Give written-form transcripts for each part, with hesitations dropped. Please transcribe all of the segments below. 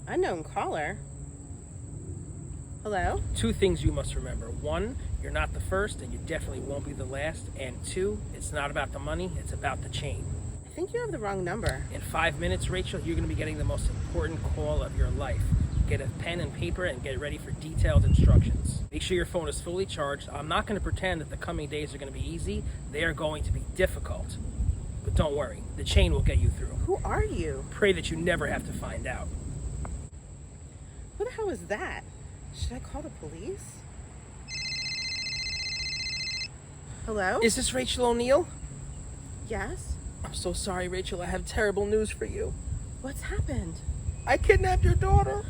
Unknown caller. Hello? Two things you must remember. One, you're not the first, and you definitely won't be the last. And two, it's not about the money, it's about the chain. I think you have the wrong number. In 5 minutes, Rachel, you're going to be getting the most important call of your life. Get a pen and paper and get ready for detailed instructions. Make sure your phone is fully charged. I'm not going to pretend that the coming days are going to be easy. They are going to be difficult. But don't worry, the chain will get you through. Who are you? Pray that you never have to find out. Who the hell is that? Should I call the police? Hello? Is this Rachel O'Neill? Yes? I'm so sorry, Rachel. I have terrible news for you. What's happened? I kidnapped your daughter.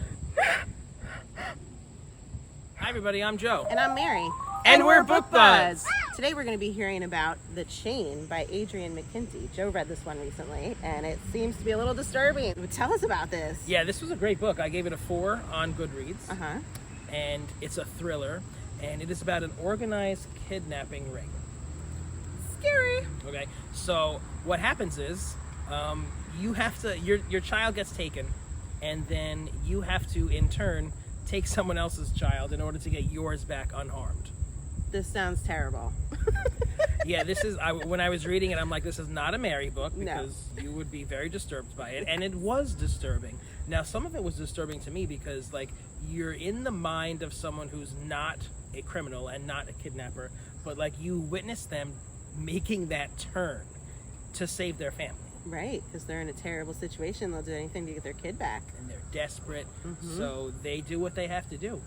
Hi, everybody. I'm Joe. And I'm Mary. And we're Book Buds. Today we're going to be hearing about The Chain by Adrian McKinty. Joe read this one recently, and it seems to be a little disturbing. Tell us about this. Yeah, this was a great book. I gave it a 4 on Goodreads. Uh-huh. And it's a thriller, and it is about an organized kidnapping ring. Scary. Okay, so what happens is you have to, your child gets taken, and then you have to, in turn, take someone else's child in order to get yours back unharmed. This sounds terrible. Yeah, this is, when I was reading it, I'm like, this is not a Mary book, No. because you would be very disturbed by it, and it was disturbing. Now, some of it was disturbing to me because, like, you're in the mind of someone who's not a criminal and not a kidnapper, but, like, you witness them making that turn to save their family. Right, because they're in a terrible situation. They'll do anything to get their kid back. And they're desperate, Mm-hmm. so they do what they have to do.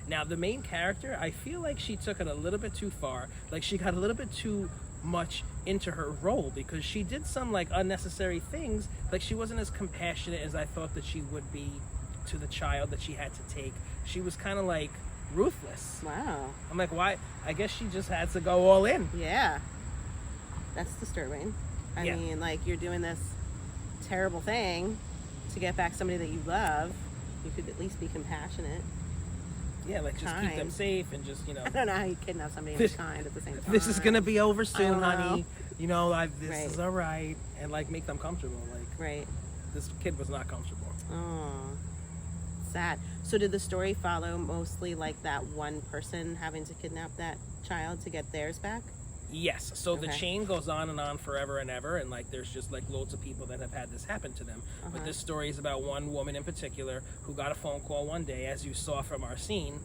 Now, the main character, I feel like she took it a little bit too far. Like, she got a little bit too much into her role because she did some, like, unnecessary things. Like, she wasn't as compassionate as I thought that she would be to the child that she had to take. She was kind of, like, ruthless. Wow. I'm like, why? I guess she just had to go all in. Yeah. That's disturbing. I Yeah. mean, like, you're doing this terrible thing to get back somebody that you love. You could at least be compassionate. Yeah, like, just keep them Kind. safe and just, you know. I don't know how you kidnap somebody and This- be kind at the same time. This is gonna be over soon, don't know. honey. You know, this Right. is all right. And, like, make them comfortable. Like, Right. this kid was not comfortable. Oh, sad. So did the story follow mostly like that one person having to kidnap that child to get theirs back? Yes. So the Okay. chain goes on and on forever and ever, and, like, there's just, like, loads of people that have had this happen to them. But this story is about one woman in particular who got a phone call one day, as you saw from our scene,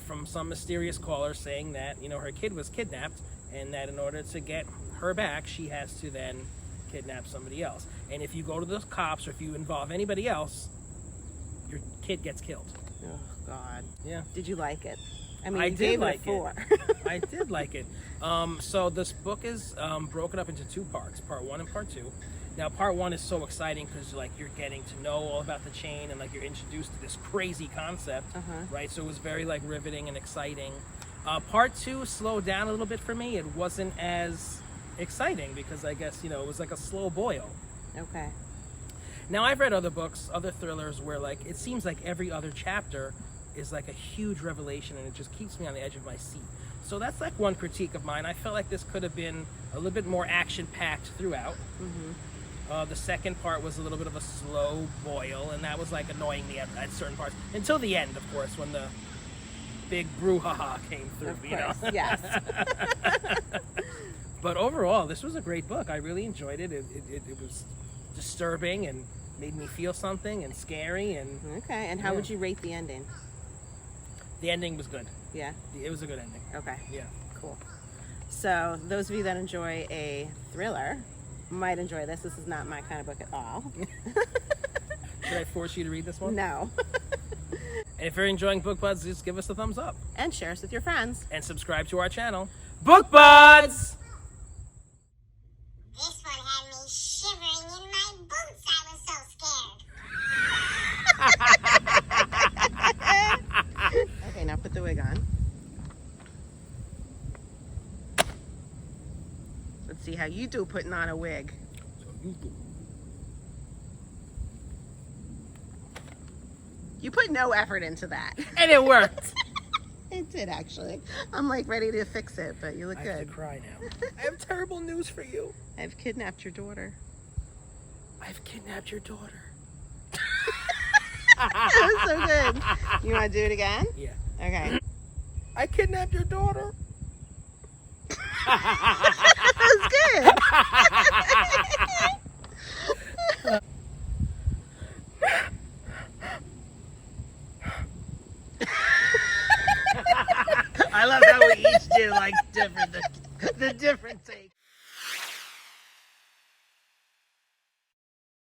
from some mysterious caller saying that, you know, her kid was kidnapped, and that in order to get her back, she has to then kidnap somebody else. And if you go to the cops or if you involve anybody else, your kid gets killed. Oh God. Yeah. Did you like it? I mean, I you did gave like it a 4. I did like it. So this book is broken up into 2 parts, part 1 and part 2. Now, part 1 is so exciting because, like, you're getting to know all about the chain and, like, you're introduced to this crazy concept, right? So it was very, like, riveting and exciting. Part 2 slowed down a little bit for me. It wasn't as exciting because I guess, you know, it was like a slow boil. Okay. Now, I've read other books, other thrillers where, like, it seems like every other chapter is like a huge revelation and it just keeps me on the edge of my seat. So that's, like, one critique of mine. I felt like this could have been a little bit more action-packed throughout. The second part was a little bit of a slow boil, and that was, like, annoying me at certain parts. Until the end, of course, when the big brouhaha came through, Of you know? course, yes. But overall, this was a great book. I really enjoyed it. It was disturbing and made me feel something and scary, and Okay. And how Yeah. would you rate the ending? the ending was good. Yeah. It was a good ending. Okay. Yeah. Cool. So those of you that enjoy a thriller might enjoy this. This is not my kind of book at all. Should I force you to read this one? No. And if you're enjoying Book Buds, just give us a thumbs up. And share us with your friends. And subscribe to our channel, Book Buds! This one had me shivering in my boots. I was so scared. Okay, now put the wig on. Let's see how you do putting on a wig. You put no effort into that. And it worked. It did, actually. I'm like ready to fix it, but you look I have to good. cry now. I have terrible news for you. I've kidnapped your daughter. I've kidnapped your daughter. That was so good. You want to do it again? Yeah. Okay. I kidnapped your daughter. That was good. I love how we each did like different, the different take.